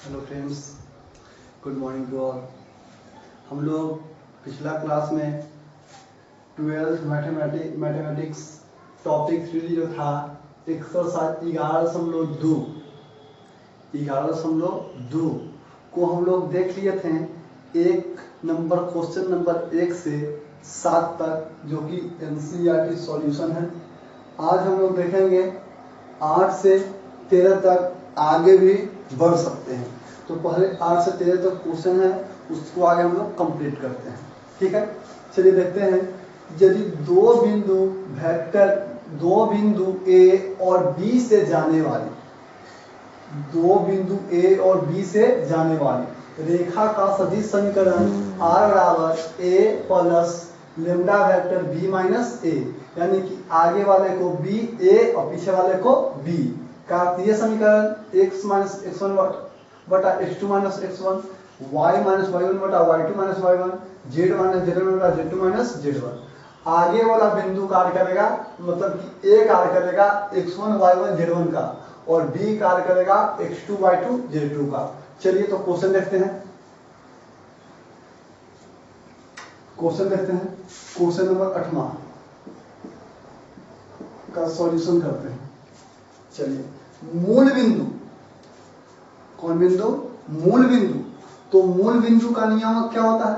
Hello friends, good morning to all. हम लोग पिछला क्लास में 12th मैथमेटिक्स टॉपिक 3 जो था एक्सरसाइज 11.2 को हम लोग देख लिए थे। क्वेश्चन नंबर 1 से 7 तक जो कि NCERT सॉल्यूशन है। आज हम लोग देखेंगे 8 से 13 तक, आगे भी बढ़ सकते हैं। तो पहले 8 से 13 तक क्वेश्चन है, उसको आगे हम लोग कंप्लीट करते हैं। ठीक है, चलिए देखते हैं। यदि दो बिंदु A और B से जाने वाली रेखा का सदिश समीकरण R बराबर A plus lambda vector B minus A, यानी कि आगे वाले को B A और पीछे वाले को B का ये समीकरण x माइनस x1 बटा x2 minus x1, y minus y1 बटा y2 minus y1, z minus z1 बटा z2 माइनस z1। आगे वाला बिंदु कार्य करेगा, मतलब कि A कार्य करेगा x1 y1 z1 का और B कार्य करेगा x2 y2 z2 का। चलिए तो क्वेश्चन देखते हैं। क्वेश्चन नंबर 8वां का सॉल्यूशन करते हैं। चलिए, मूल बिंदु, कौन बिंदु? मूल बिंदु। तो मूल बिंदु का नियामक क्या होता है?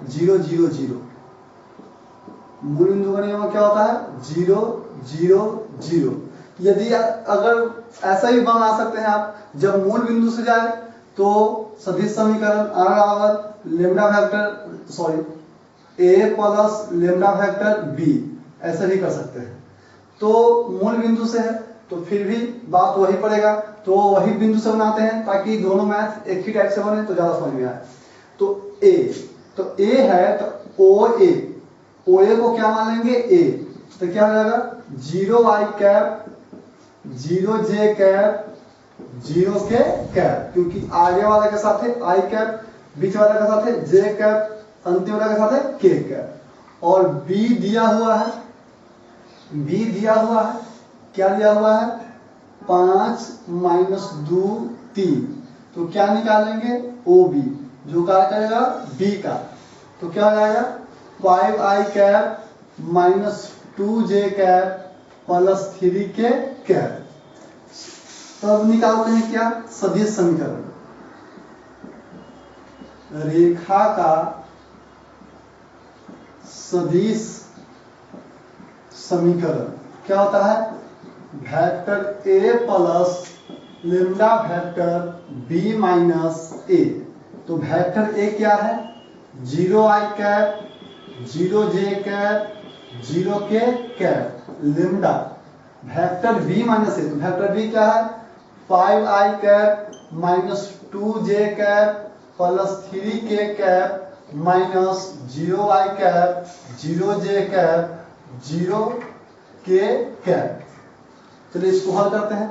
0 0 0। मूल बिंदु का नियामक क्या होता है? 0 0 0। यदि अगर ऐसा भी बना सकते हैं आप, जब मूल बिंदु से जाए तो सदिश समीकरण R बराबर lambda vector A plus lambda vector B, ऐसा भी कर सकते हैं। तो मूल बिंदु से है तो फिर भी बात वही पड़ेगा, तो वही बिंदु से बनाते हैं ताकि दोनों मैथ एक ही टाइप से बने तो ज्यादा समझ में आए। तो A है तो OA को क्या मान लेंगे? A। तो क्या हो जाएगा? 0 i cap 0 j cap 0 k cap, क्योंकि आगे वाले के साथ है i कैप, बीच वाले के साथ है j कैप, अंतिम वाले के साथ है k कैप। और B दिया हुआ है, क्या दिया हुआ है? 5 माइनस 2 3। तो क्या निकालेंगे? OB, जो कार्य करेगा B का। तो क्या हो जाएगा? 5i cap minus 2j cap plus 3k cap. तब निकालते हैं क्या? सदिश समीकरण। रेखा का सदिश समीकरण क्या होता है? Vector A plus lambda vector B minus A। तो वेक्टर A क्या है? 0 i cap 0 j cap 0 k cap lambda. Vector B minus A, तो वेक्टर B क्या है? 5i cap minus 2j cap plus 3k cap minus 0 i cap 0 j cap 0 k cap. चलिए इसको हल करते हैं।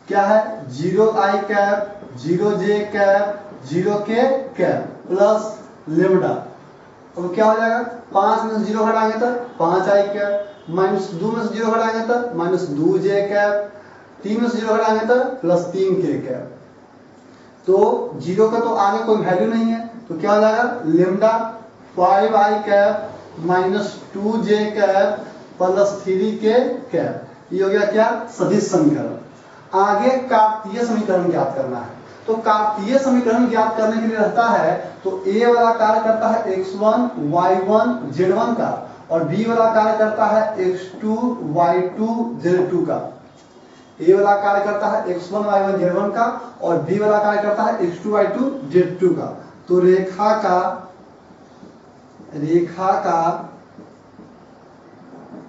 क्या है? 0 i cap 0 j cap 0 k cap plus lambda. अब क्या हो जाएगा? 5 में से 0 हटाएंगे तो 5i कैप, माइनस 2 में से 0 हटाएंगे तो माइनस 2j कैप, 3 में से 0 हटाएंगे तो प्लस 3k कैप। तो 0 का तो आगे कोई वैल्यू नहीं है, तो क्या हो जाएगा? Lambda 5i cap minus 2j cap plus 3k cap. ये हो गया क्या? सदिश समीकरण। आगे कार्तीय समीकरण ज्ञात करना है। तो कार्तीय समीकरण ज्ञात करने के लिए रहता है तो A वाला कार्य करता है x1 y1 z1 का और B वाला कार्य करता है x2 y2 z2 का। A वाला कार्य करता है x1 y1 z1 का और B वाला कार्य करता है x2 y2 z2 का। तो रेखा का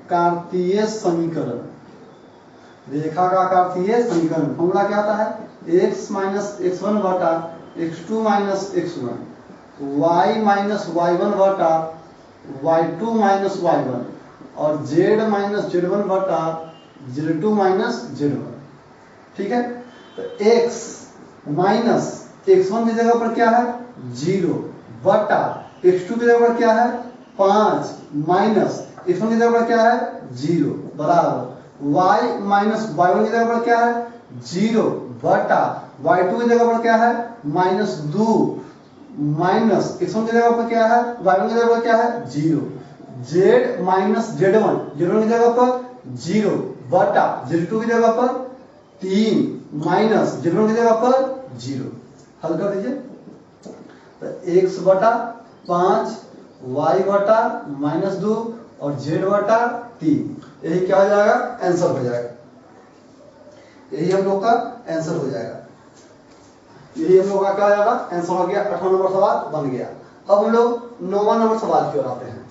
कार्तीय समीकरण, फॉर्मूला क्या होता है? x माइनस x1 बटा x2 minus x1, y minus y1 बटा y2 माइनस y1 और z माइनस z1 बटा z2 माइनस z1। ठीक है, तो x माइनस x1 की जगह पर क्या है? 0 बटा x2 की जगह पर क्या है? 5 माइनस x1 की जगह पर क्या है? 0 बराबर y माइनस y1 की जगह पर क्या है? 0 बटा y2 की जगह पर क्या है -2 माइनस x1 की जगह पर क्या है y1 की जगह पर क्या है 0 z माइनस z1 z1 की जगह पर 0 बटा z2 की जगह पर 3 माइनस z1 की जगह पर 0। हल कर दीजिए तो x बटा 5 y बटा -2 और z बटा 3, यही क्या हो जाएगा आंसर हो जाएगा। यही हम लोग का आंसर हो जाएगा। यही हम लोग का क्या हो जाएगा आंसर हो गया। 8वां नंबर सवाल बन गया। अब हम लोग 9वां नंबर सवाल की ओर आते हैं।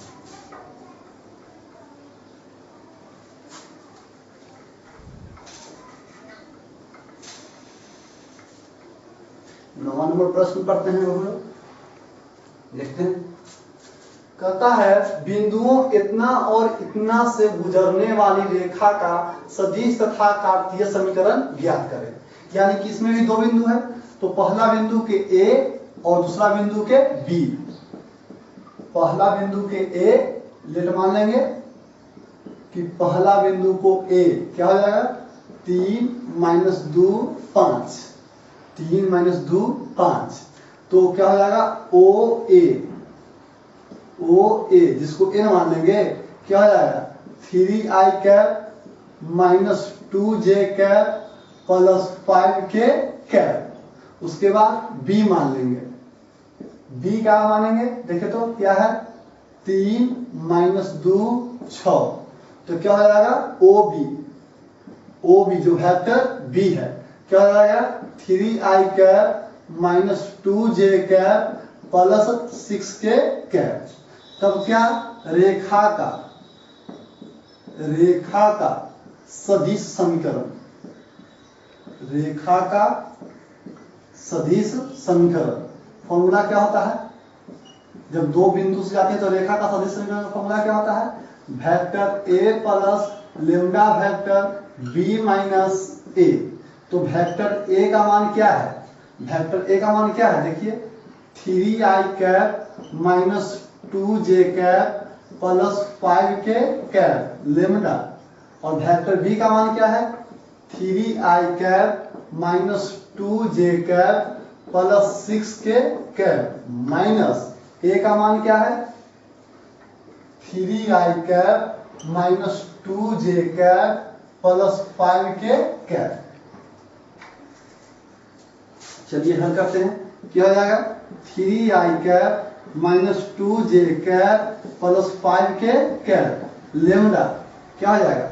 9वां नंबर प्रश्न पढ़ते हैं हम लोग, देखते हैं। कहता है बिंदुओं इतना और इतना से गुजरने वाली रेखा का सदिश तथा कार्तीय समीकरण ज्ञात करें। यानी कि इसमें भी दो बिंदु है, तो पहला बिंदु के A और दूसरा बिंदु के B। पहला बिंदु के A लेट मान लेंगे कि पहला बिंदु को A क्या हो जाएगा 3 माइनस 2 5, 3 माइनस 2 5, तो क्या हो जाएगा ओ ए जिसको n मान लेंगे क्या हो जाएगा 3i cap minus 2j cap plus 5k cap. उसके बाद b मान लेंगे, b क्या मानेंगे देखे तो क्या है 3 माइनस 2 6, तो क्या हो जाएगा ओ बी जो वेक्टर b है क्या हो जाएगा 3i cap minus 2j cap plus 6k cap. तब क्या रेखा का सदिश समीकरण, रेखा का सदिश समीकरण फॉर्मूला क्या होता है जब दो बिंदु से जाते हैं तो रेखा का सदिश समीकरण का फॉर्मूला क्या होता है vector a plus lambda vector b minus a। तो वेक्टर a का मान क्या है, वेक्टर a का मान क्या है देखिए 3i cap minus 2j cap plus 5k cap lambda, और वेक्टर b का मान क्या है 3i cap minus 2j cap plus 6k cap minus a का मान क्या है 3i cap minus 2j cap plus 5k cap. चलिए हल करते हैं, क्या हो जाएगा 3i cap minus 2j cap plus 5k cap lambda क्या हो जाएगा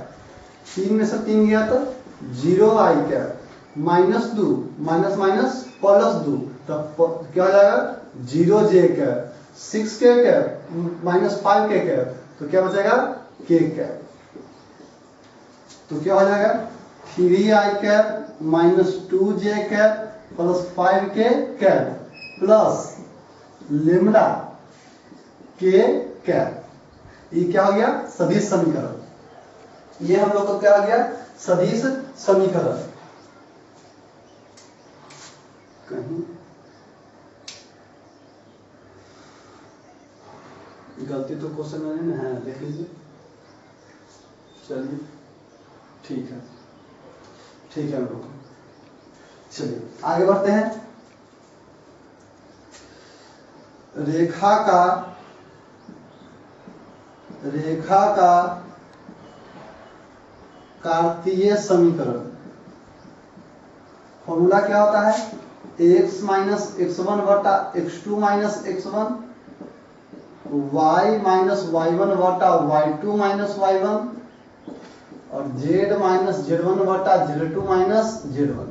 3 में से 3 गया तो 0i cap minus 2 minus minus plus 2, तब क्या हो जाएगा 0j cap 6k cap minus 5k cap, तो क्या बचेगा k कैप। तो क्या हो जाएगा 3i cap minus 2j cap plus 5k cap plus lambda k cap. ये क्या हो गया सदिश समीकरण। ये हम लोग को क्या हो गया सदिश समीकरण। कहीं गलती तो क्वेश्चन में नहीं है, देख लीजिए। चलिए ठीक है हम लोग चलिए आगे बढ़ते हैं। रेखा का कार्तीय समीकरण फॉर्मूला क्या होता है x माइनस x1 बटा x2 minus x1, y minus y1 बटा y2 माइनस y1 और z माइनस z1 बटा z2 माइनस z1।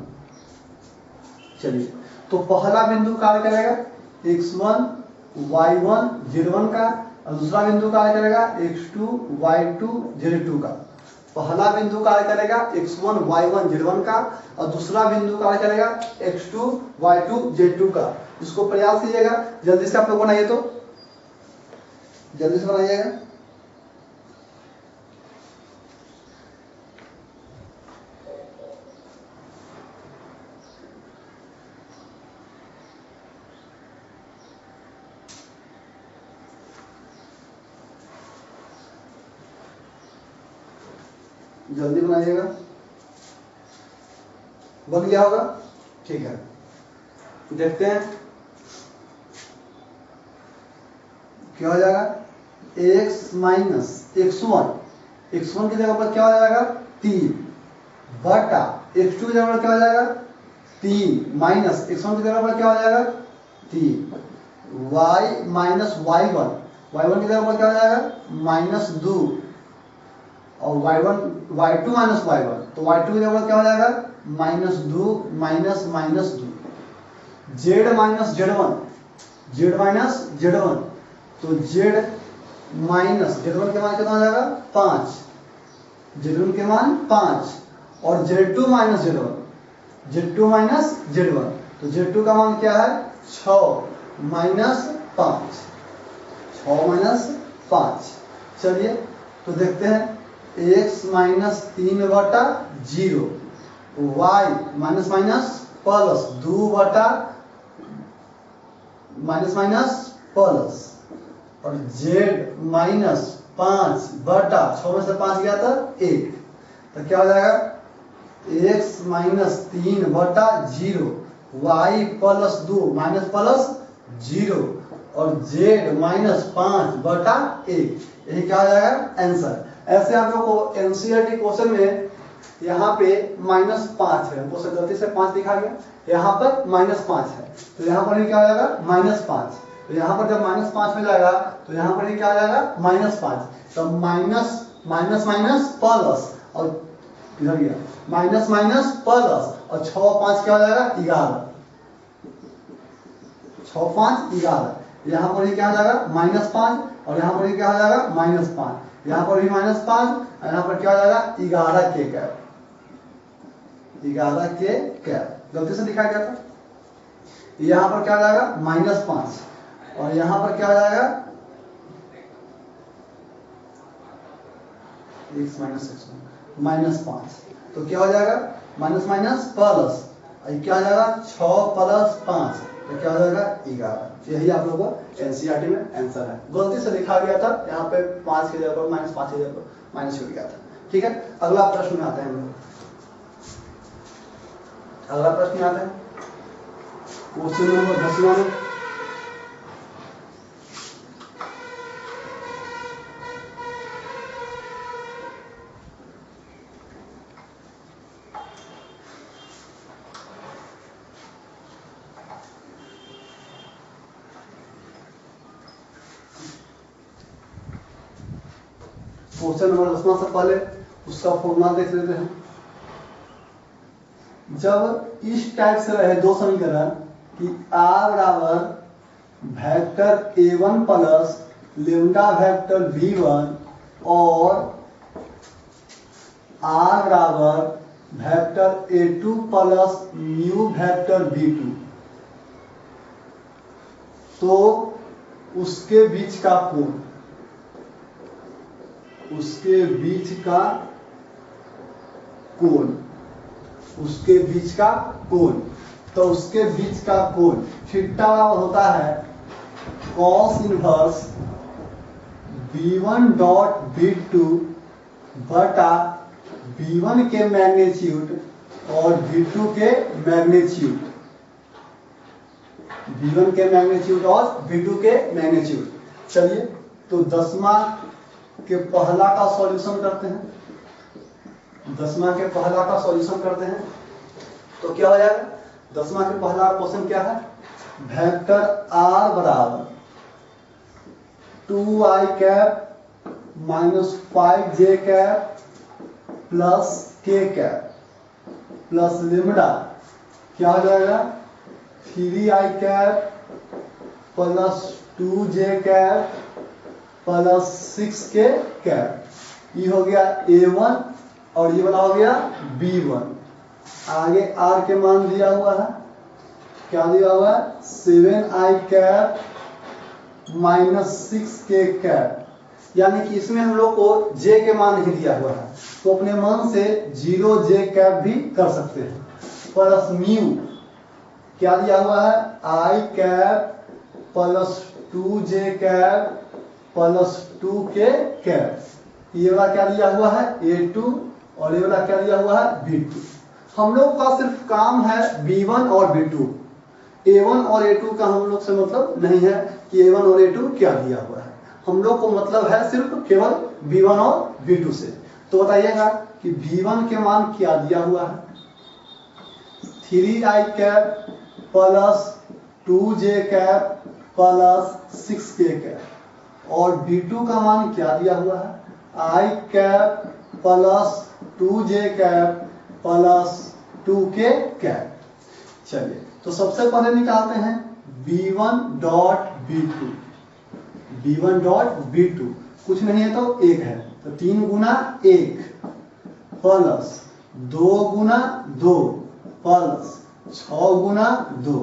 चलिए तो पहला बिंदु कार्य करेगा x1 y1 z1 का, और दूसरा बिंदु कार्य करेगा x2 y2 z2 का। पहला बिंदु कार्य करेगा x1 y1 z1 का, और दूसरा बिंदु कार्य करेगा x2 y2 z2 का। इसको प्रयास कीजिएगा, जल्दी से आप लोग बनाइए, तो जल्दी से बनाइएगा। जल्दी बनाइएगा। बन गया होगा। ठीक है, देखते हैं क्या हो जाएगा। x माइनस x1 की जगह पर क्या हो जाएगा 3 बटा x2 की जगह पर क्या हो जाएगा 3 माइनस x1 की जगह पर क्या हो जाएगा 3 y माइनस y1 की जगह पर क्या हो जाएगा -2 और y2 माइनस y1 तो y2 की जगह पर क्या हो जाएगा -2 -2 z माइनस z1 तो z माइनस z1 के मान कितना हो जाएगा 5 z1 के मान 5 और z2 माइनस z1 तो z2 का मान क्या है 6 माइनस 5। चलिए तो देखते हैं x माइनस 3 बटा 0 y माइनस प्लस 2 बटा माइनस प्लस और z माइनस 5 बटा 6 में से 5 गया था 1 तो क्या हो जाएगा x माइनस 3 बटा 0 y प्लस 2 माइनस प्लस 0 और z माइनस 5 बटा 1 यही क्या हो जाएगा आंसर। ऐसे आप लोगों को एनसीईआरटी क्वेश्चन में यहाँ पे -5 है, हमको गलती से 5 दिखा गया, यहाँ पर -5 है तो यहाँ पर ही क्या हो जाएगा -5 तो यहाँ पर जब -5 हो जाएगा तो यहाँ पर ही क्या हो जाएगा -5 तो माइनस प्लस और इधर गया माइनस प्लस और 6 और 5 क्या हो जाएगा 11 6 5 11 यहाँ पर ही क्या हो जाएगा -5 और यहाँ पर ही क्या हो जाएगा -5 यहाँ पर भी -5 और यहाँ पर क्या हो जाएगा 11 के कैप गलती से दिखाया गया था। यहाँ पर क्या हो जाएगा -5 और यहाँ पर क्या हो जाएगा x माइनस -5 तो क्या हो जाएगा माइनस प्लस क्या हो जाएगा 6 प्लस 5 तो क्या हो जाएगा 11। यही आप लोगों को एनसीईआरटी में आंसर है, गलती से लिखा गया था यहाँ पे 5 की जगह पर -5 की जगह पर माइनस हो गया था। ठीक है, अगला प्रश्न में आते हैं हम लोग। अगला प्रश्न आता है क्वेश्चन नंबर 10वां में। क्वेश्चन नंबर 10वां से पहले उसका फॉर्मूला देख लेते हैं। जब इस टाइप से रहे दो समीकरण कि r बराबर vector a1 plus lambda vector b1 और r बराबर vector a2 plus mu vector b2 तो उसके बीच का कोण तो उसके बीच का कोण थीटा होता है cos inverse b1 dot b2 बटा b1 के मैग्नीट्यूड और b2 के मैग्नीट्यूड और b2 के मैग्नीट्यूड। चलिए तो 10वां के पहला का सॉल्यूशन करते हैं। 10वां के पहला का सॉल्यूशन करते हैं तो क्या हो जाएगा। 10वां के पहला क्वेश्चन क्या है, वेक्टर r बराबर 2i cap minus 5j cap plus k cap plus lambda क्या हो जाएगा 3i cap plus 2j cap plus 6k cap. ये हो गया a1 और ये वाला हो गया b1। आगे r के मान दिया हुआ है, क्या दिया हुआ है 7i cap minus 6k cap, यानी कि इसमें हम लोग को j के मान ही दिया हुआ है तो अपने मान से 0j कैप भी कर सकते हैं। प्लस म्यू क्या दिया हुआ है i cap plus 2j cap plus 2k cap. ये वाला क्या दिया हुआ है a2 और ये वाला क्या दिया हुआ है b2। हम लोग का सिर्फ काम है B1 और B2। A1 और A2 का हम लोग से मतलब नहीं है कि A1 और A2 क्या दिया हुआ है, हम लोग को मतलब है सिर्फ केवल B1 और B2 से। तो बताइएगा कि B1 के मान क्या दिया हुआ है, 3i cap plus 2j cap plus 6k cap, और B2 का मान क्या दिया हुआ है, i cap plus 2j cap plus 2k cap. चलिए तो सबसे पहले निकालते हैं B1 dot B2। B1 dot B2 कुछ नहीं है तो 1 है, तो 3 गुना 1 प्लस 2 गुना 2 प्लस 6 गुना 2,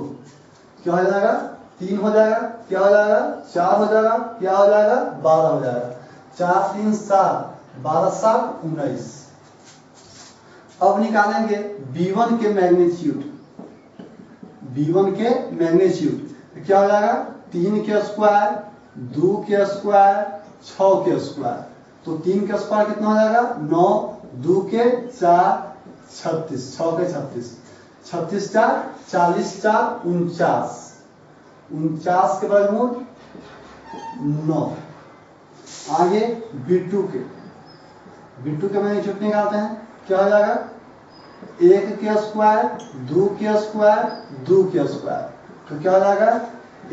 क्या हो जाएगा 3 हो जाएगा, क्या हो जाएगा 4 हो जाएगा, क्या हो जाएगा 12 हो जाएगा, 4 3 7 12 7 19। अब निकालेंगे B1 के मैग्नीट्यूड, B1 के मैग्नीट्यूड क्या हो जाएगा 3 के स्क्वायर 2 के स्क्वायर 6 के स्क्वायर, तो 3 के स्क्वायर कितना हो जाएगा 9, 2 के 4 36, 6 के 36, 36 4 40 4 49, 49 के वर्गमूल 9। आगे B2 के मैग्नीट्यूड निकालते हैं, क्या हो जाएगा 1 के स्क्वायर 2 के स्क्वायर 2 के स्क्वायर, तो क्या हो जाएगा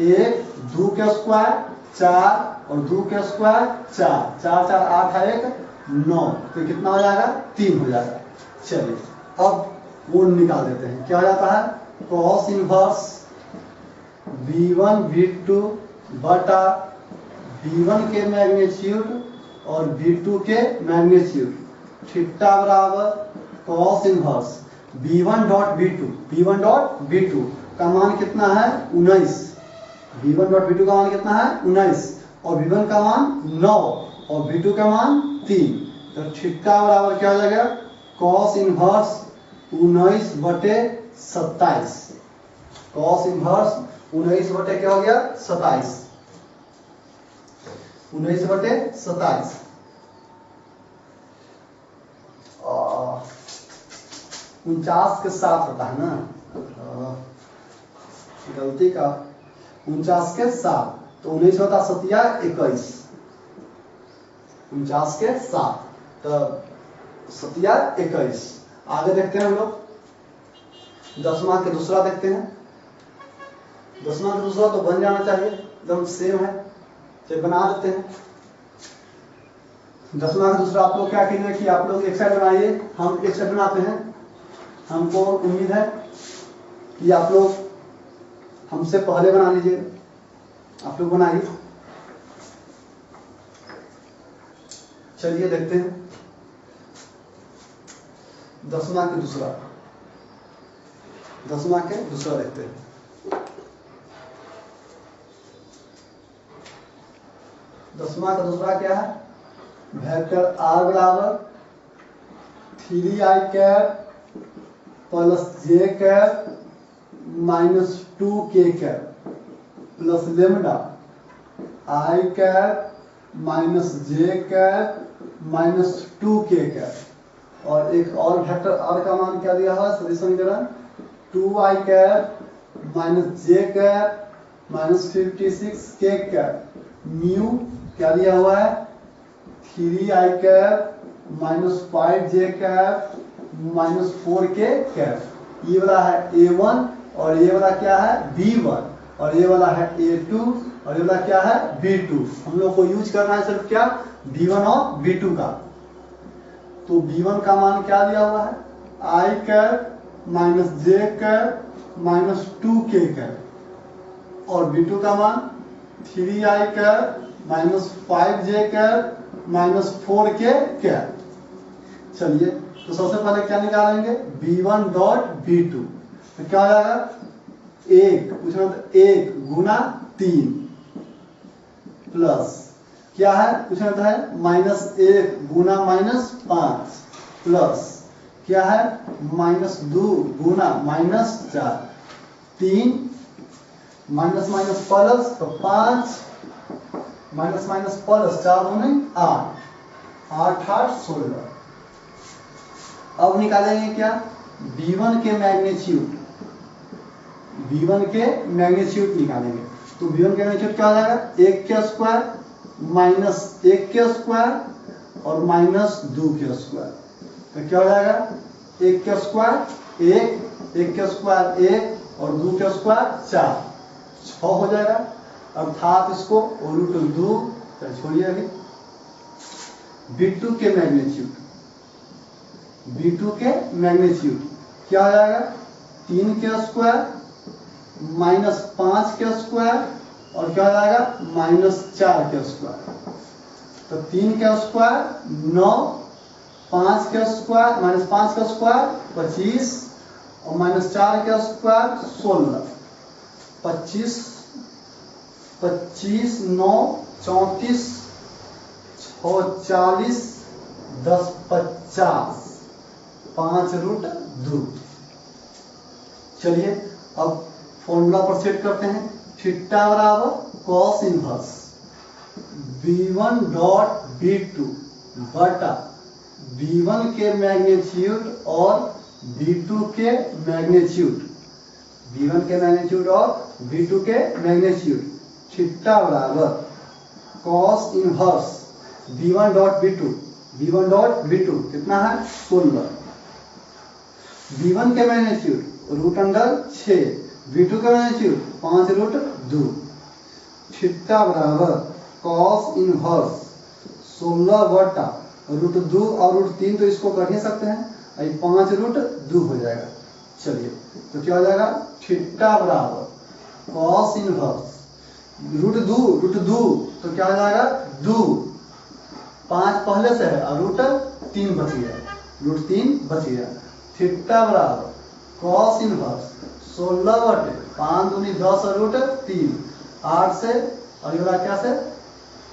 1 2 के स्क्वायर 4 और 2 के स्क्वायर 4, 4 4 8 है 1 9, तो कितना हो जाएगा 3 हो जाएगा। चलिए अब वो निकाल देते हैं, क्या हो जाता है cos इनवर्स B1 B2 बटा B1 के मैग्नीट्यूड और B2 के मैग्नीट्यूड, थीटा बराबर cos inverse B1 dot B2 का मान कितना है 19, B1 डॉट B2 का मान कितना है 19 और B1 का मान 9 और B2 का मान 3, तो थीटा बराबर क्या हो जाएगा cos इनवर्स 19 बटे 27, cos इनवर्स 19 बटे क्या हो गया 27, 19 बटे 27। 49 के साथ होता है ना, गलती का 49 के साथ, तो 19 होता 7 21, 49 के साथ तो 7 21। आगे देखते हैं हम लोग 10वां के दूसरा देखते हैं, 10वां के दूसरा तो बन जाना चाहिए, एकदम सेम है, चलिए बना देते हैं। 10वां का दूसरा आप लोग क्या कीजिए कि आप लोग एक साइड बनाइए, हम एक साइड बनाते हैं। हमको उम्मीद है कि आप लोग हमसे पहले बना लीजिए, आप लोग बनाइए। चलिए देखते हैं 10वां के दूसरा देखते हैं। दसवां का दूसरा क्या है, वेक्टर r बराबर 3i cap plus j cap minus 2k cap plus lambda i cap minus j cap minus 2k cap, और एक और वेक्टर r का मान क्या दिया हुआ है सभी समीकरण 2i cap minus j cap minus 56k cap, mu क्या दिया हुआ है 3i cap minus 5j cap minus 4k cap, ये वाला है A1 और ये वाला क्या है B1 और ये वाला है A2 और ये वाला क्या है B2। हम लोग को यूज करना है सिर्फ क्या B1 और B2 का। तो B1 का मान क्या दिया हुआ है i cap minus j cap minus 2k cap, और B2 का मान 3i cap minus 5j cap minus 4k cap. चलिए तो सबसे पहले क्या निकालेंगे B1 डॉट B2, तो क्या हो जाएगा 1 गुना 3 प्लस क्या है कुछ नहीं है माइनस 1 गुना माइनस 5 प्लस क्या है माइनस 2 गुना माइनस 4, 3 माइनस माइनस प्लस तो 5 माइनस माइनस प्लस 4 गुने 8 8 8 16। अब निकालेंगे क्या V1 के मैग्नीट्यूड, V1 के मैग्नीट्यूड निकालेंगे। तो V1 के मैग्नीट्यूड क्या हो जाएगा, 1 के स्क्वायर माइनस 1 के स्क्वायर और माइनस 2 के स्क्वायर। तो क्या हो जाएगा, 1 के स्क्वायर 1 के स्क्वायर 1 और 2 के स्क्वायर 4, 6 हो जाएगा। अर्थात इसको √2 छोड़िए अभी। V2 के मैग्नीट्यूड, V2 के मैग्नीट्यूड क्या हो जाएगा, 3 के स्क्वायर माइनस 5 के स्क्वायर और क्या हो जाएगा माइनस 4 के स्क्वायर। तो 3 के स्क्वायर 9, 5 के स्क्वायर माइनस 5 का स्क्वायर 25 और माइनस 4 के स्क्वायर 16। 25 25 9 34 6 40 10 50 5√2। चलिए अब फॉर्मूला पर सेट करते हैं। थीटा बराबर cos inverse V1 dot V2 बटा V1 के मैग्नीट्यूड और V2 के मैग्नीट्यूड, V1 के मैग्नीट्यूड और V2 के मैग्नीट्यूड। थीटा बराबर cos inverse V1 dot V2, V1 dot V2 कितना है 16। V1 के मैग्नीट्यूड √6, V2 का मैग्नीट्यूड 5√2। थीटा बराबर कॉस इनवर्स 16 बटा √2 और √3 तो इसको कर ही सकते हैं, 5√2 हो जाएगा। चलिए तो क्या हो जाएगा, थीटा बराबर कॉस इनवर्स √2 तो क्या हो जाएगा 2, 5 पहले से है और √3 बच गया, √3 बच गया। थीटा बराबर कॉस इनवर्स 16 बटे 5 दूनी 10 और √3 8 से और ये वाला क्या से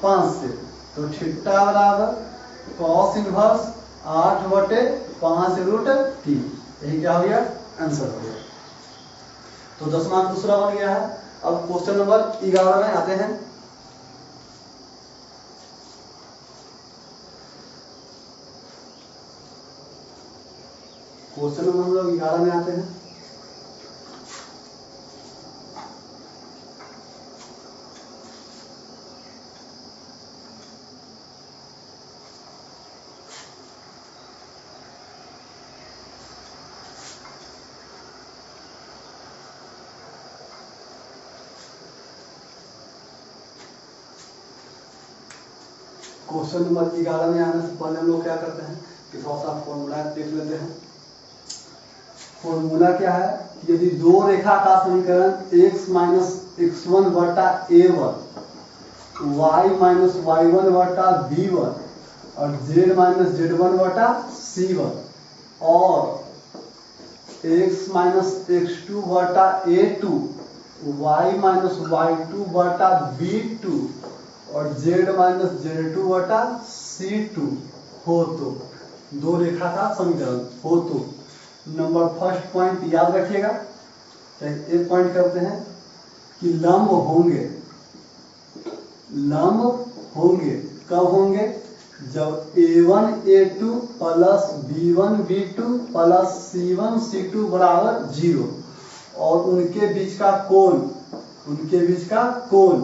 5 से। तो थीटा बराबर कॉस इनवर्स 8 बटे 5√3, यही क्या हो गया आंसर हो गया। तो 10 मार्क दूसरा बन गया है। अब क्वेश्चन नंबर 11 में आते हैं। क्वेश्चन नंबर हम लोग 11 में आते हैं। क्वेश्चन नंबर 11 में आने से पहले हम लोग क्या करते हैं कि थोड़ा सा फॉर्मूला देख लेते हैं। फॉर्मूला क्या है, यदि दो रेखा का समीकरण x माइनस x1 बटा a1, y माइनस y1 बटा b1 और z माइनस z1 बटा c1 और x माइनस x2 बटा a2, y माइनस y2 बटा b2 और z माइनस z2 बटा c2 हो तो, दो रेखा का समीकरण हो तो नंबर फर्स्ट पॉइंट याद रखिएगा। एक पॉइंट करते हैं कि लंब होंगे, लंब होंगे कब होंगे, जब a1 a2 plus b1 b2 plus c1 c2 बराबर 0 और उनके बीच का कोण, उनके बीच का कोण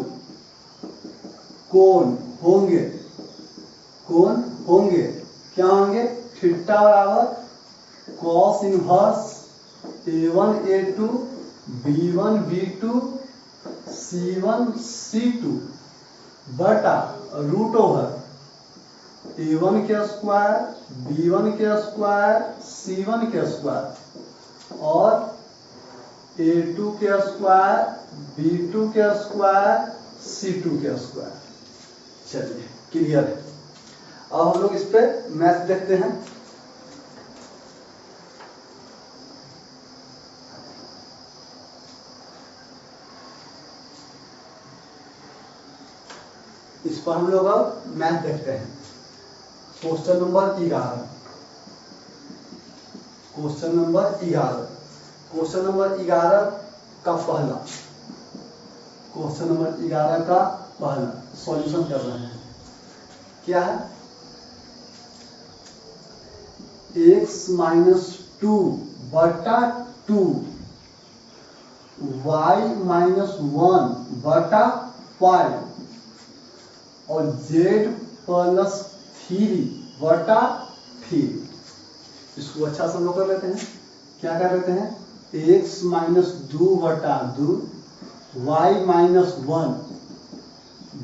होंगे, कोण होंगे क्या होंगे, थीटा बराबर cos inverse a1 a2 b1 b2 c1 c2 बटा √ओवर a1 के स्क्वायर b1 के स्क्वायर c1 के स्क्वायर और a2 के स्क्वायर b2 के स्क्वायर c2 के स्क्वायर। चलिए क्लियर है। अब हम लोग इस पे मैथ देखते हैं। इस पर हम लोग अब मैथ देखते हैं। Question number 11, question number 11, question number 11 का पहला, क्वेश्चन नंबर 11 का पहला सॉल्यूशन कर रहे हैं। क्या है, x माइनस 2 बटा 2 y माइनस 1 बटा 5 और z प्लस 3 बटा 3। इसको अच्छा से हम लोग कर लेते हैं। क्या कर लेते हैं? x माइनस 2 बटा 2 y माइनस 1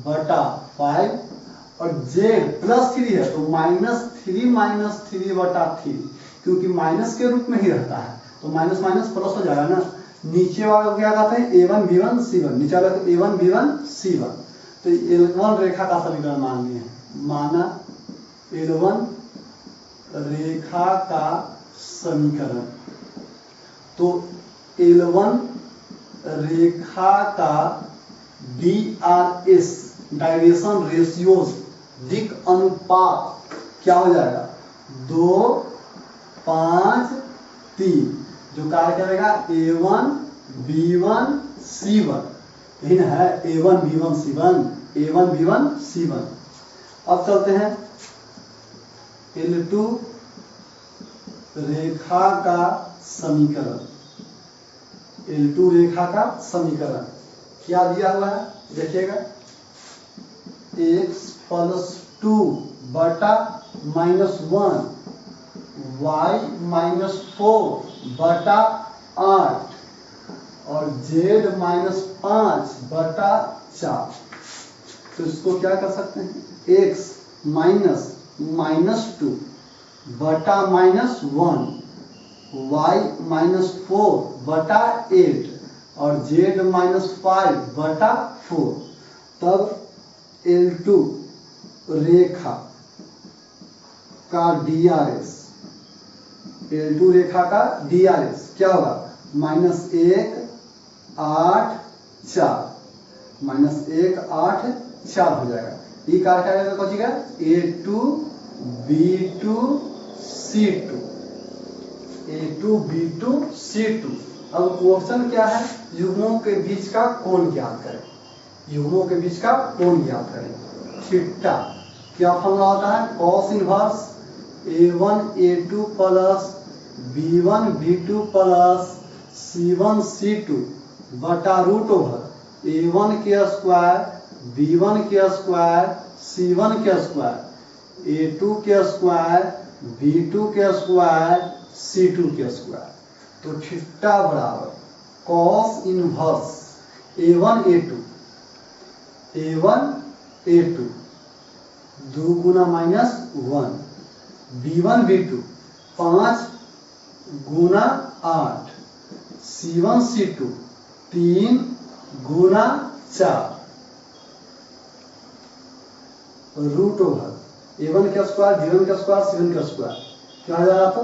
बटा 5 और z प्लस 3 है तो माइनस 3 बटा 3, क्योंकि माइनस के रूप में ही रहता है तो माइनस माइनस प्लस हो जाएगा ना। नीचे वाला क्या कहते हैं? a1 b1 c1, नीचे वाला a1 b1 c1। तो L1 रेखा का समीकरण मान लिए हैं, माना L1 रेखा का समीकरण। तो L1 रेखा का DRS डायरेक्शन रेशियोज दिक अनुपात क्या हो जाएगा? 2 5 3, जो कार्य करेगा A1 B1 C1, यही ना है A1 B1 C1, A1 B1 C1। अब चलते हैं L2 रेखा का समीकरण। L2 रेखा का समीकरण क्या दिया हुआ है? देखिएगा, x प्लस 2 बटा माइनस 1 y माइनस 4 बटा 8 और z माइनस 5 बटा 4। तो इसको क्या कर सकते हैं? x माइनस 2 बटा माइनस 1 y माइनस 4 बटा 8 और z माइनस 5 बटा 4। तब L2 रेखा का DRS, L2 रेखा का DRS क्या होगा? -1 8 4, -1 8 4 हो जाएगा। ये कार्य क्या बचेगा? A2 B2 C2, A2 B2 C2। अब क्वेश्चन क्या है? युग्मों के बीच का कोण ज्ञात करें। युग्मों के बीच का कोण ज्ञात करें। थीटा क्या फॉर्मूला होता है? cos inverse A1 A2 plus B1 B2 plus C1 C2 बटा रूट ओवर A1 के स्क्वायर B1 के स्क्वायर C1 के स्क्वायर A2 के स्क्वायर B2 के स्क्वायर C2 के स्क्वायर। तो थीटा बराबर cos इनवर्स A1 A2 2 गुना माइनस 1 B1 B2 5 गुना 8 C1 C2 3 गुना 4 root over A1 के स्क्वायर B1 के स्क्वायर C1 के स्क्वायर क्या हो जाएगा? तो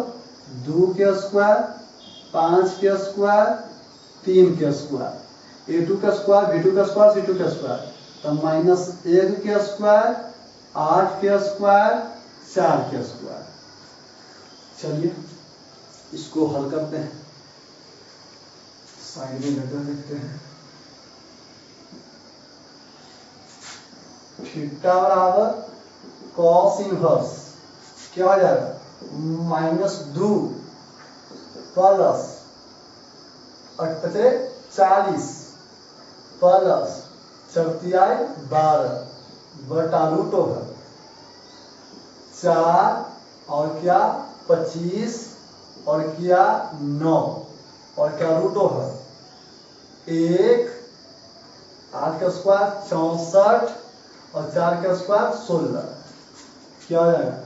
2 के स्क्वायर 5 के स्क्वायर 3 के स्क्वायर A2 का स्क्वायर B2 का स्क्वायर C2 का स्क्वायर, तब -1 के स्क्वायर 8 के स्क्वायर 4 के स्क्वायर। चलिए इसको हल करते हैं, साइड में लेटर लिखते हैं। थीटा बराबर cos इनवर्स क्या हो जाएगा? -2 प्लस 40 प्लस 12 बटा रूट ओवर 4 और क्या 25 और क्या 9 और क्या रूट ओवर 1 8 का स्क्वायर 64 और 4 का स्क्वायर 16। क्या हो जाएगा?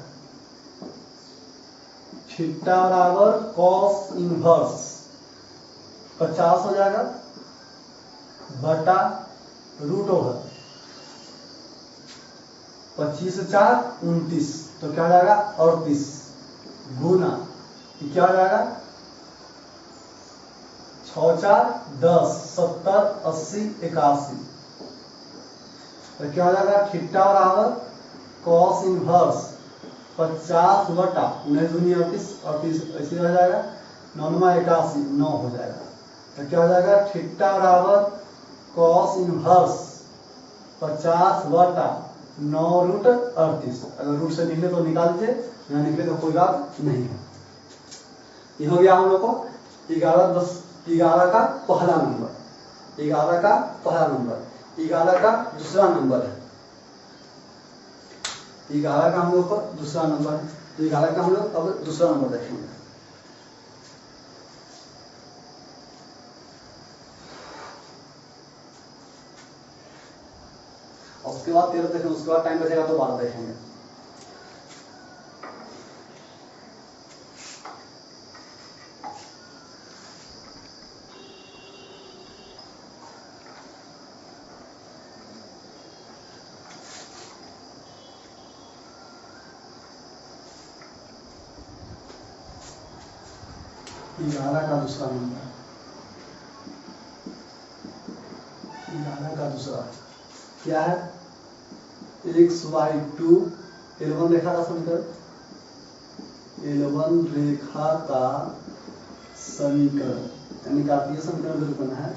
थीटा बराबर cos इनवर्स 50 हो जाएगा बटा रूट ओवर 25 से 4 29, तो क्या हो जाएगा? 38 गुना क्या हो जाएगा? 6 4 10 70 80 81, तो क्या हो जाएगा? थीटा बराबर cos इनवर्स 50 बटा 19 38 ऐसे हो जाएगा 9 81 9 हो जाएगा। तो क्या हो जाएगा? थीटा बराबर cos इनवर्स 50 बटा 9 रूट 38। अगर रूट से निकले तो निकाल दीजिए, ना निकले तो कोई बात नहीं है। ये हो गया हम लोग को 11 का पहला नंबर, 11 का पहला नंबर। 11 का दूसरा नंबर है, 11 का हम लोग को दूसरा नंबर है। तो 11 का हम लोग अब दूसरा नंबर देखेंगे। और उसके बाद 13 देखेंगे, उसके बाद टाइम बचेगा तो 12 देखेंगे। ग्यारह का दूसरा नंबर, 11 का दूसरा क्या है? x/2 L1 रेखा का समीकरण, L1 रेखा का समीकरण यानी कार्तीय समीकरण जो बना है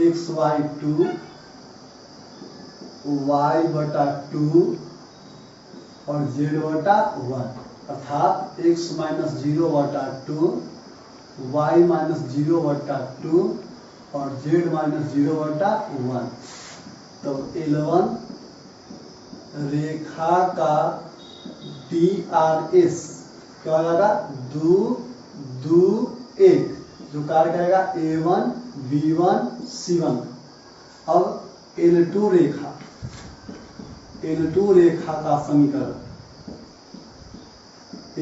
x/2 y/2 और z/1 अर्थात x - 0/2 y - 0/2 और z - 0/1। तो L1 रेखा का DRS क्या हो जाएगा? 2 2 1 जो कार्य करेगा A1 B1 C1। अब L2 रेखा का समीकरण,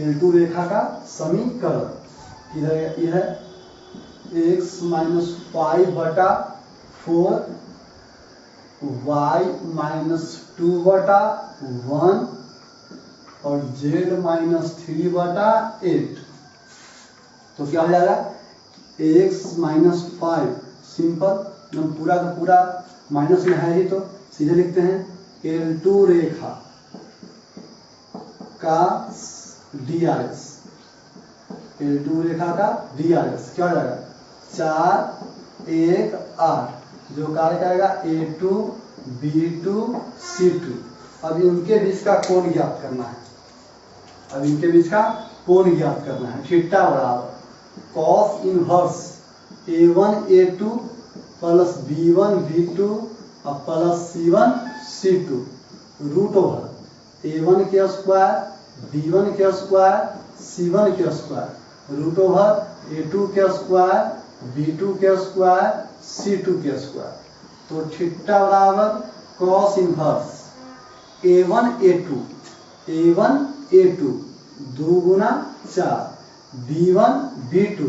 L2 रेखा का समीकरण किधर यह है? x - 5/4 y - 2/1 और z - 3/8। तो क्या हो जाएगा? x - 5 सिंपल, हम पूरा का पूरा माइनस में है ही तो सीधे लिखते हैं L2 रेखा का DRS, L2 रेखा का DRS क्या हो जाएगा? 4 1 8 जो कार्य करेगा A2 B2 C2। अब इनके बीच का कोण ज्ञात करना है, अब इनके बीच का कोण ज्ञात करना है। थीटा बराबर cos inverse A1 A2 plus B1 B2 और plus C1 C2 root over A1 के स्क्वायर B1 के स्क्वायर C1 के स्क्वायर रूट ओवर A2 के स्क्वायर B2 के स्क्वायर C2 के स्क्वायर। तो थीटा बराबर cos इनवर्स A1 A2 2 गुना 4 B1 B2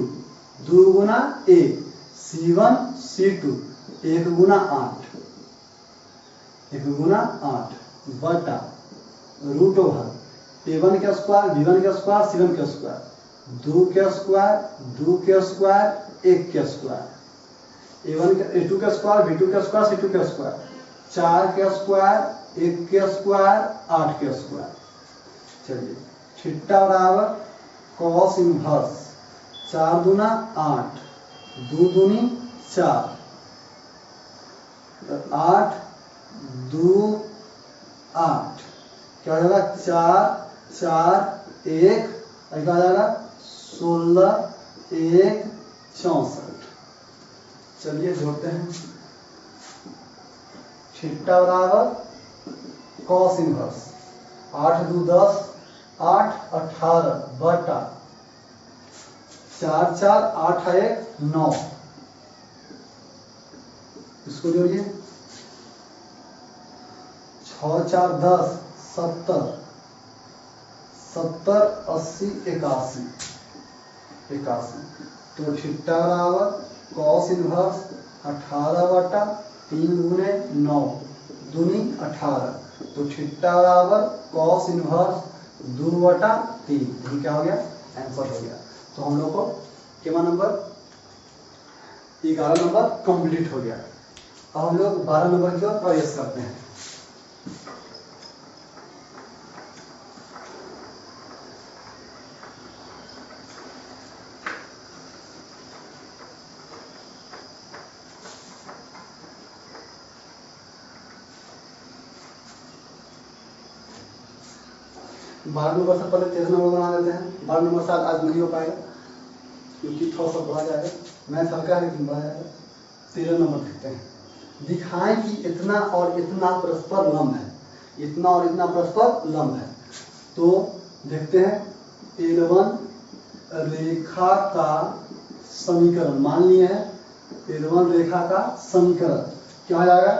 2 गुना 1 C1 C2 1 गुना 8 बटा रूट ओवर A1 के स्क्वायर B1 के स्क्वायर C1 के स्क्वायर 2 के स्क्वायर 1 के स्क्वायर A1 के A2 के स्क्वायर B2 के स्क्वायर C2 के स्क्वायर 4 के स्क्वायर 1 के स्क्वायर 8 के स्क्वायर। चलिए थीटा बराबर cos इनवर्स 4 दूना 8 2 दूनी 4 8 2 8 क्या हो जाएगा? 4 4 1 क्या हो जाएगा? 16 1 64। चलिए जोड़ते हैं। थीटा बराबर cos इनवर्स 8 2 10 8 18 बटा 4 4 8 1 9। इसको जोड़िए 6 4 10 70 70 80 81 81। तो थीटा बराबर cos इनवर्स 18 बटा 3 गुने 9 दूनी 18। तो थीटा बराबर cos इनवर्स 2 बटा 3। ये क्या हो गया? आंसर हो गया। तो हम लोग को कितना नंबर? 11 नंबर कंप्लीट हो गया। अब हम लोग 12 नंबर की ओर प्रवेश करते हैं। बारह नंबर से पहले 13 नंबर बना देते हैं। 12 नंबर शायद आज नहीं हो पाएगा, क्योंकि थोड़ा सा बड़ा जाएगा, मैथ हल्का है लेकिन बड़ा जाएगा। 13 नंबर देखते हैं। दिखाएं कि इतना और इतना परस्पर लंब है, इतना और इतना परस्पर लंब है। तो देखते हैं L1 रेखा का समीकरण मान लिए हैं। L1 रेखा का समीकरण क्या हो जाएगा,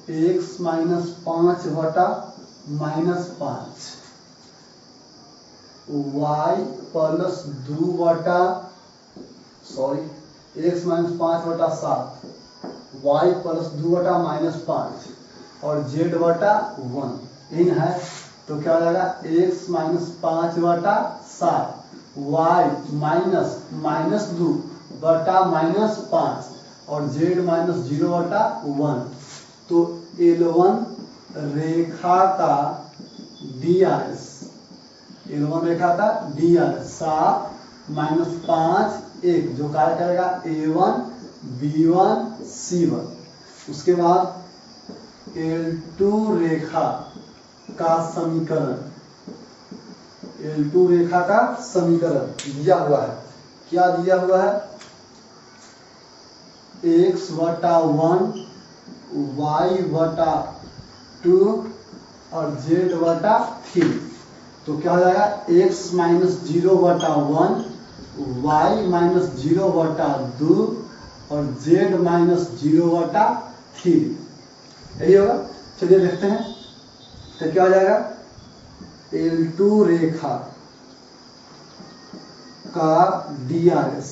x माइनस 5 बटा माइनस 5 y प्लस 2 बटा x माइनस 5 बटा 7 y प्लस 2 बटा माइनस 5 और z बटा 1 इन है। तो क्या हो जाएगा x माइनस 5 बटा 7 y माइनस माइनस 2 बटा माइनस 5 और z माइनस 0 बटा 1। तो L1 रेखा का DRS, L1 रेखा का DRS 7 माइनस 5 1 जो कार्य करेगा A1 B1 C1। उसके बाद L2 रेखा का समीकरण, L2 रेखा का समीकरण दिया हुआ है। क्या दिया हुआ है, x बटा 1 y बटा 2 और z बटा 3। तो क्या हो जाएगा x माइनस 0 बटा 1 y माइनस 0 बटा 2 और z माइनस 0 बटा 3, यही होगा। चलिए देखते हैं। तो क्या हो जाएगा L2 रेखा का DRS,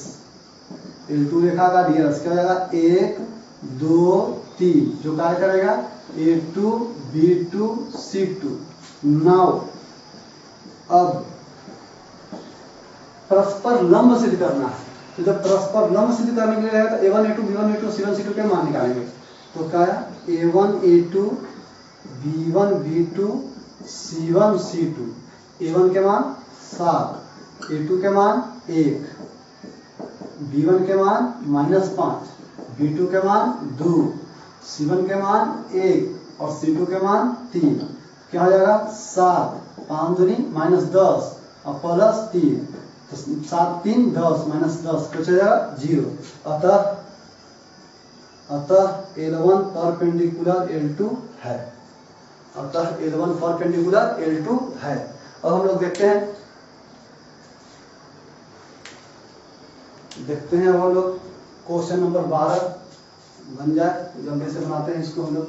L2 रेखा का DRS क्या हो जाएगा 1 2 3 जो कार्य करेगा A2 B2 C2। नाउ अब परस्पर लंब सिद्ध करना है। तो जब परस्पर लंब सिद्ध करने के लिए रहेगा तो A1 A2 B1 B2 C1 C2 के मान निकालेंगे। तो क्या है A1 A2 B1 B2 C1 C2। A1 के मान 7, A2 के मान 1, B1 के मान -5, B2 के मान 2, C1 के मान 1 और C2 के मान 3। क्या हो जाएगा 7 5 दूनी -10 और प्लस 3, तो 7 3 10 -10 कुछ हो जाएगा 0। अतः L1 परपेंडिकुलर L2 है, अतः L1 परपेंडिकुलर L2 है। अब हम लोग देखते हैं अब हम लोग क्वेश्चन नंबर 12 बन जाए, जल्दी से बनाते हैं इसको हम लोग।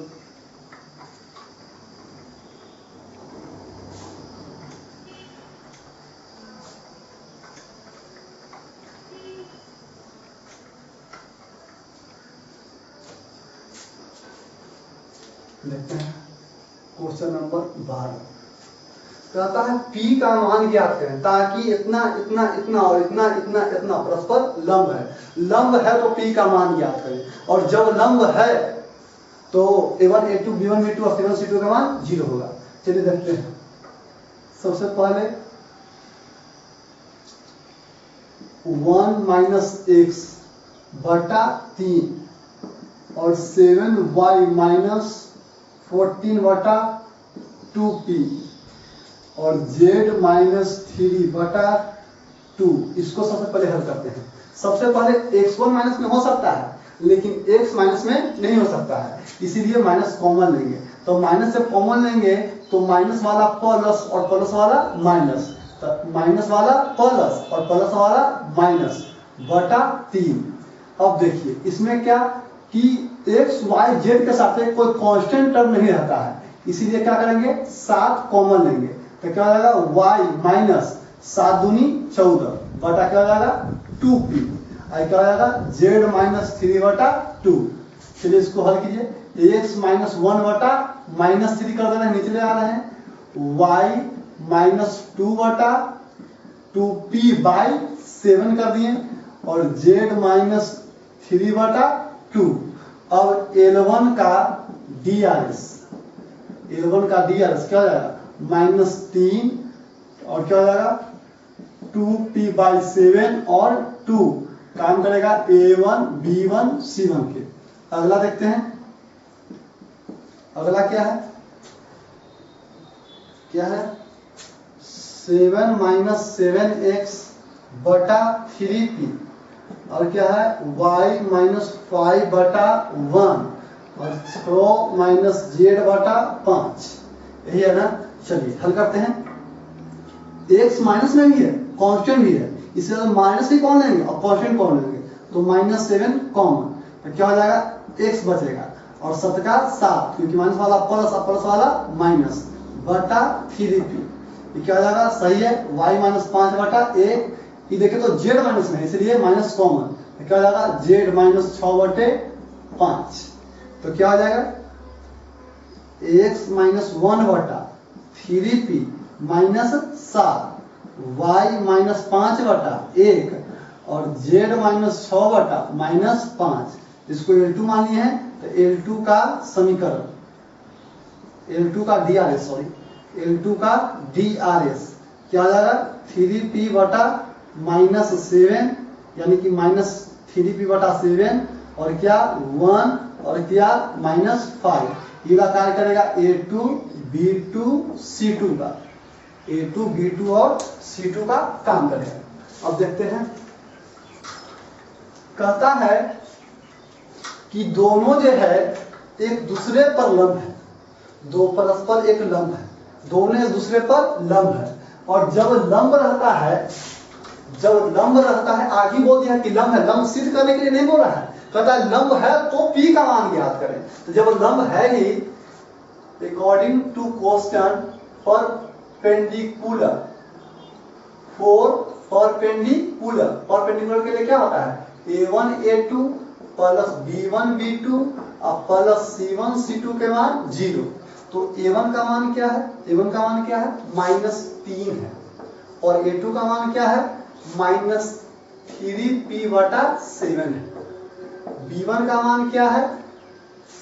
देखते हैं क्वेश्चन नंबर 12 कहता है P का मान ज्ञात करें ताकि इतना इतना इतना और इतना इतना इतना परस्पर लंब है। लंब है तो P का मान ज्ञात करें और जब लंब है तो A1 A2 B1 B2 और C1 C2 का मान 0 होगा। चलिए देखते हैं। सबसे पहले 1 माइनस x बटा 3 और 7y माइनस 14 बटा 2p और z माइनस 3 बटा 2। इसको सबसे पहले हल करते हैं। सबसे पहले x1 माइनस में हो सकता है लेकिन x माइनस में नहीं हो सकता है, इसीलिए माइनस कॉमन लेंगे। तो माइनस से कॉमन लेंगे तो माइनस वाला प्लस और प्लस वाला माइनस, तो माइनस वाला प्लस और प्लस वाला माइनस बटा 3। अब देखिए इसमें क्या कि x y z के साथ कोई कांस्टेंट टर्म नहीं रहता है, इसीलिए क्या करेंगे 7 कॉमन लेंगे। तो क्या हो जाएगा y माइनस 7 दूनी 14 बटा क्या हो जाएगा 2p, क्या हो जाएगा z माइनस 3 बटा 2। चलिए इसको हल कीजिए। x माइनस 1 बटा माइनस 3 कर देना, नीचे ले आ रहे हैं। y माइनस 2 बटा 2p बाई 7 कर दिए और z माइनस 3 बटा 2। अब L1 का DRS, L1 का DRS क्या हो जाएगा -3 और क्या हो जाएगा 2p बाई 7 और 2 काम करेगा A1 B1 C1 के। अगला देखते हैं, अगला क्या है 7 माइनस 7x बटा 3p और क्या है y माइनस 5 बटा 1 और 6 माइनस z बटा 5, यही है ना। चलिए हल करते हैं। x माइनस में भी है, कांस्टेंट भी है, इसलिए माइनस ही कौन लेंगे और कांस्टेंट कौन लेंगे, तो -7 कॉमन, तो क्या हो जाएगा x बचेगा और 7 का 7, क्योंकि माइनस वाला प्लस और प्लस वाला माइनस, बटा 3p, ये क्या हो जाएगा सही है y माइनस 5 बटा 1, ये देखिए तो z माइनस में इसलिए माइनस कॉमन, तो क्या हो जाएगा z माइनस 6 बटे 5, तो क्या हो जाएगा x माइनस 1 बटा 3p माइनस 7, y माइनस 5 बटा 1 और z माइनस 6 बटा माइनस 5, इसको L2 मान लिए हैं, तो L2 का समीकरण, L2 का DRS, सॉरी L2 का DRS क्या आ जाएगा 3p बटा -7, यानी कि -3p बटा 7 और क्या 1 और क्या -5, ये का कार्य करेगा A2 B2 C2 का, A2 B2 और C2 का काम करेगा। अब देखते हैं, कहता है कि दोनों जो है एक दूसरे पर लंब है, दो परस्पर एक लंब है, दोनों एक दूसरे पर लंब है, और जब लंब रहता है आगे बोल दिया कि लंब है, लंब सिद्ध करने के लिए नहीं बोल रहा है, कहता है लंब है तो P का मान ज्ञात करें। तो जब लंब है ही, according to question perpendicular, perpendicular के लिए क्या होता है A1 A2 plus B1 B2 और प्लस C1 C2 के मान 0, तो A1 का मान क्या है, A1 का मान क्या है -3 है, और A2 का मान क्या है -3p बटा 7 है, B1 का मान क्या है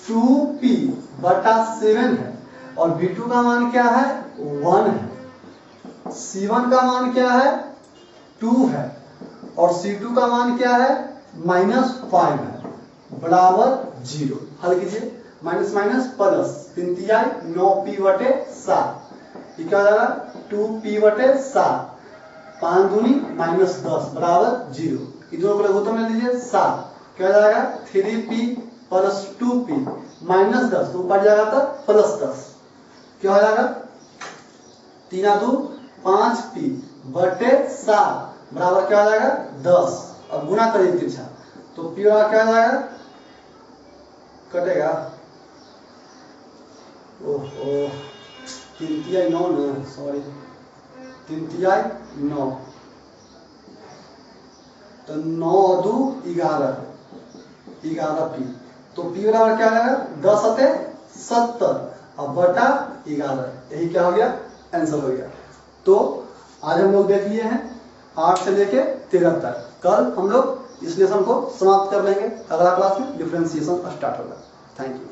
2p बटा 7 है, और B2 का मान क्या है 1 है, C1 का मान क्या है 2 है, और C2 का मान क्या है -5 है, बराबर 0। हल कीजिए, माइनस माइनस प्लस 3 9p बटे 7, ये क्या हो जाएगा 2p बटे 7, 5 दूनी -10 बराबर 0, इधर को लघुत्तम ले लीजिए 7, क्या हो जाएगा 3p प्लस 2p -10, तो ऊपर जाएगा तो +10, क्या हो जाएगा 3 2 5p बटे 7 बराबर क्या हो जाएगा 10, और गुना करिए तिरछा, तो p वाला क्या हो जाएगा कटेगा, ओहो 3 9 ना, सॉरी 3 9, तो 9 2 11 11p, तो p बराबर क्या आएगा 10 × 70 और बटा 11, यही क्या हो गया आंसर हो गया। तो आज हम लोग देख लिए हैं 8 से लेके 13 तक, कल हम लोग इस लेसन को समाप्त कर लेंगे, अगला क्लास में डिफरेंशिएशन स्टार्ट होगा। Thank you.